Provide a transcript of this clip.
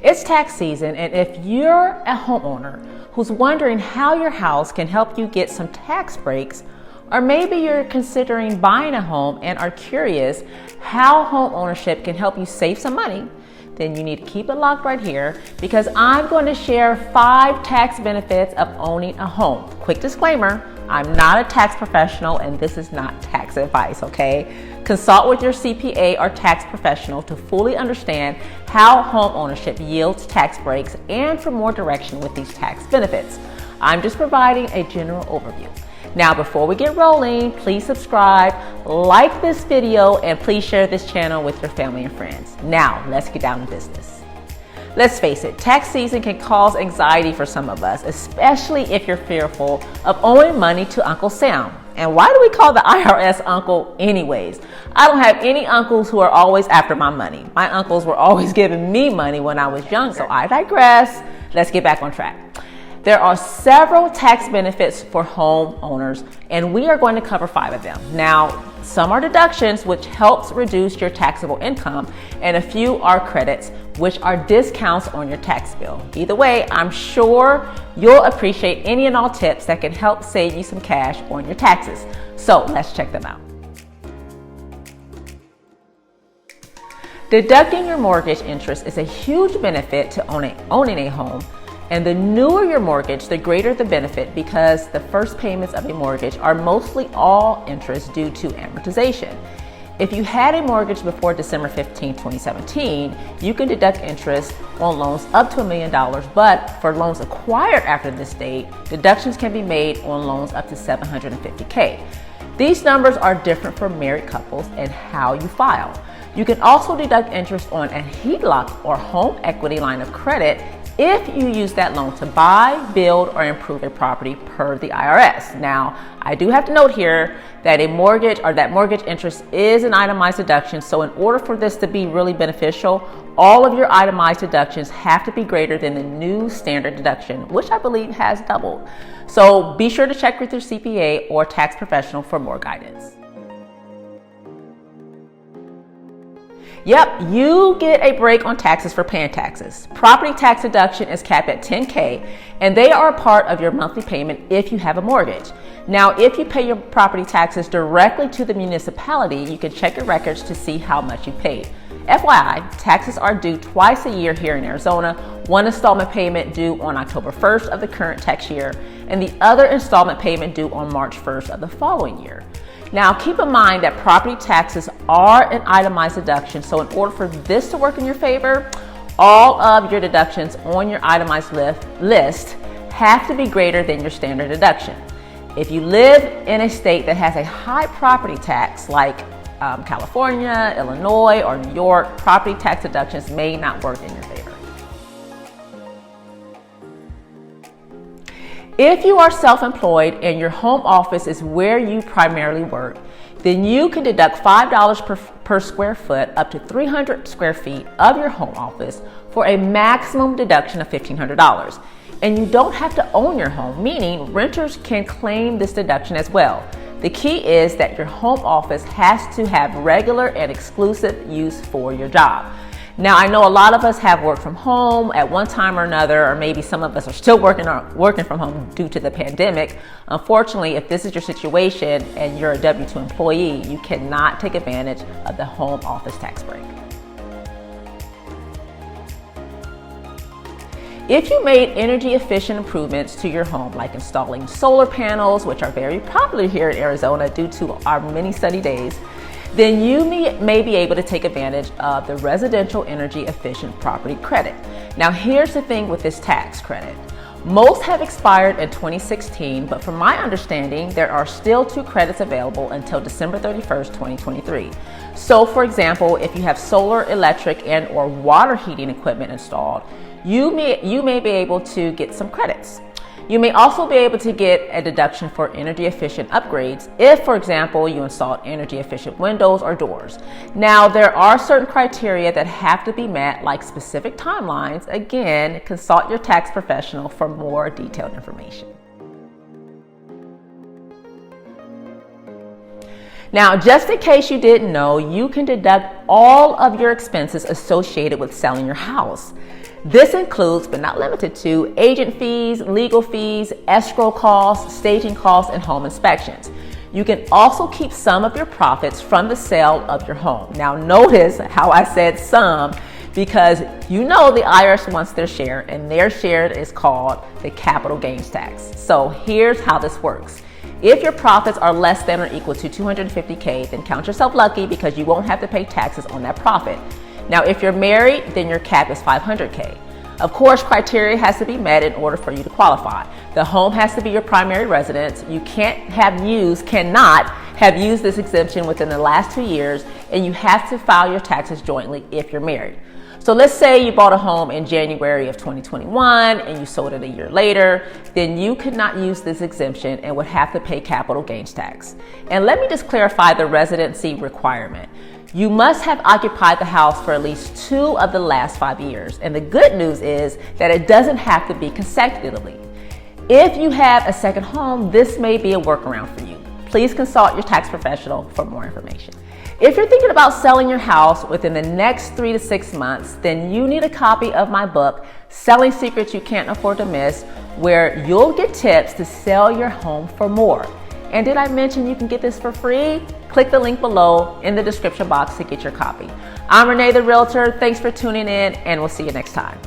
It's tax season, and if you're a homeowner who's wondering how your house can help you get some tax breaks, or maybe you're considering buying a home and are curious how home ownership can help you save some money, then you need to keep it locked right here, because I'm going to share 5 tax benefits of owning a home. Quick disclaimer, I'm not a tax professional and this is not tax advice, okay? Consult with your CPA or tax professional to fully understand how home ownership yields tax breaks and for more direction with these tax benefits. I'm just providing a general overview. Now, before we get rolling, please subscribe, like this video, and please share this channel with your family and friends. Now, let's get down to business. Let's face it, tax season can cause anxiety for some of us, especially if you're fearful of owing money to Uncle Sam. And why do we call the IRS uncle anyways? I don't have any uncles who are always after my money. My uncles were always giving me money when I was young, so I digress. Let's get back on track. There are several tax benefits for homeowners, and we are going to cover 5 of them. Now, some are deductions, which helps reduce your taxable income, and a few are credits, which are discounts on your tax bill. Either way, I'm sure you'll appreciate any and all tips that can help save you some cash on your taxes. So let's check them out. Deducting your mortgage interest is a huge benefit to owning a home. And the newer your mortgage, the greater the benefit, because the first payments of a mortgage are mostly all interest due to amortization. If you had a mortgage before December 15, 2017, you can deduct interest on loans up to $1 million, but for loans acquired after this date, deductions can be made on loans up to $750K. These numbers are different for married couples and how you file. You can also deduct interest on a HELOC or home equity line of credit if you use that loan to buy, build, or improve a property per the IRS. Now, I do have to note here that a mortgage or that mortgage interest is an itemized deduction. So in order for this to be really beneficial, all of your itemized deductions have to be greater than the new standard deduction, which I believe has doubled. So be sure to check with your CPA or tax professional for more guidance. Yep, you get a break on taxes for paying taxes. Property tax deduction is capped at $10K, and they are a part of your monthly payment if you have a mortgage. Now, if you pay your property taxes directly to the municipality, you can check your records to see how much you paid. FYI, taxes are due twice a year here in Arizona, one installment payment due on October 1st of the current tax year, and the other installment payment due on March 1st of the following year. Now, keep in mind that property taxes are an itemized deduction, so in order for this to work in your favor, all of your deductions on your itemized list have to be greater than your standard deduction. If you live in a state that has a high property tax, like California, Illinois, or New York, property tax deductions may not work in your favor. If you are self-employed and your home office is where you primarily work, then you can deduct $5 per square foot up to 300 square feet of your home office for a maximum deduction of $1,500. And you don't have to own your home, meaning renters can claim this deduction as well. The key is that your home office has to have regular and exclusive use for your job. Now, I know a lot of us have worked from home at one time or another, or maybe some of us are still working from home due to the pandemic. Unfortunately, if this is your situation and you're a W-2 employee, you cannot take advantage of the home office tax break. If you made energy efficient improvements to your home, like installing solar panels, which are very popular here in Arizona due to our many sunny days, then you may be able to take advantage of the residential energy efficient property credit. Now, here's the thing with this tax credit. Most have expired in 2016, but from my understanding, there are still 2 credits available until December 31st, 2023. So for example, if you have solar, electric, and or water heating equipment installed, you may be able to get some credits. You may also be able to get a deduction for energy efficient upgrades if, for example, you installed energy efficient windows or doors. Now, there are certain criteria that have to be met, like specific timelines. Again, consult your tax professional for more detailed information. Now, just in case you didn't know, you can deduct all of your expenses associated with selling your house. This includes, but not limited to, agent fees, legal fees, escrow costs, staging costs, and home inspections. You can also keep some of your profits from the sale of your home. Now notice how I said some, because you know the IRS wants their share, and their share is called the capital gains tax. So here's how this works. If your profits are less than or equal to $250K, then count yourself lucky because you won't have to pay taxes on that profit. Now, if you're married, then your cap is $500K. Of course, criteria has to be met in order for you to qualify. The home has to be your primary residence. You cannot have used this exemption within the last 2 years, and you have to file your taxes jointly if you're married. So let's say you bought a home in January of 2021 and you sold it a year later, then you could not use this exemption and would have to pay capital gains tax. And let me just clarify the residency requirement. You must have occupied the house for at least 2 of the last 5 years. And the good news is that it doesn't have to be consecutively. If you have a second home, this may be a workaround for you. Please consult your tax professional for more information. If you're thinking about selling your house within the next 3 to 6 months, then you need a copy of my book, Selling Secrets You Can't Afford to Miss, where you'll get tips to sell your home for more. And did I mention you can get this for free? Click the link below in the description box to get your copy. I'm Renee the Realtor. Thanks for tuning in, and we'll see you next time.